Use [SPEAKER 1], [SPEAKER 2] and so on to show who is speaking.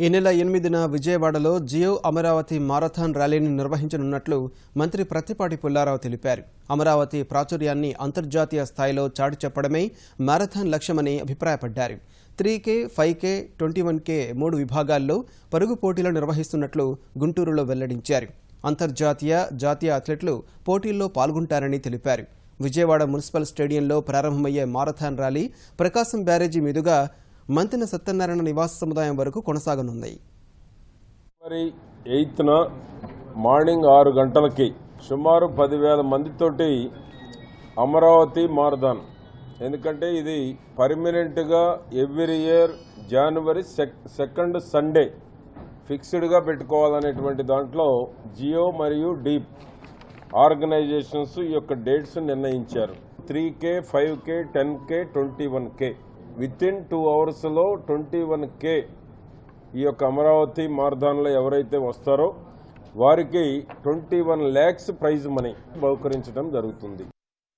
[SPEAKER 1] ఈ నెల 8న విజయవాడలో జియో అమరావతి మారథాన్ ర్యాలీని నిర్వహించనున్నట్లు మంత్రి ప్రత్తిపాటి పుల్లారావు తెలిపారు. అమరావతి ప్రాచుర్యాన్ని అంతర్జాతీయ స్థాయిలో చాటి చెప్పడమే మారథాన్ లక్ష్యమని అభిప్రాయపడ్డారు. 3K, 5K, 21K 3 విభాగాల్లో పరుగు పోటీలు నిర్వహిస్తున్నట్లు గుంటూరులో వెల్లడించారు. అంతర్జాతీయ, జాతీయ అథ్లెట్లు పోటీల్లో పాల్గొంటారని తెలిపారు. విజయవాడ మున్సిపల్ స్టేడియంలో ప్రారంభమయ్యే మారథాన్ ర్యాలీ ప్రకాశం బ్యారేజీ మీదుగా మంతిన సత్యనారాయణ నివాస సముదాయం వరకు కొనసాగనుంది.
[SPEAKER 2] జనవరి 8న మార్నింగ్ 6 గంటలకి సుమారు 10,000 మందితోటి అమరావతి మారథాన్. ఎందుకంటే ఇది పర్మనెంట్గా ఎవ్రీ ఇయర్ జనవరి 2nd సండే ఫిక్స్డ్గా పెట్టుకోవాలనేటువంటి దాంట్లో జియో మరియు డీప్ ఆర్గనైజేషన్స్ ఈ యొక్క డేట్స్ నిర్ణయించారు. 3K, 5K, 10K, 21K within 2 అవర్స్లో 21K ఈ యొక్క అమరావతి మారథాన్లో ఎవరైతే వస్తారో వారికి 21 lakhs ప్రైజ్ మనీ బహుకరించడం జరుగుతుంది.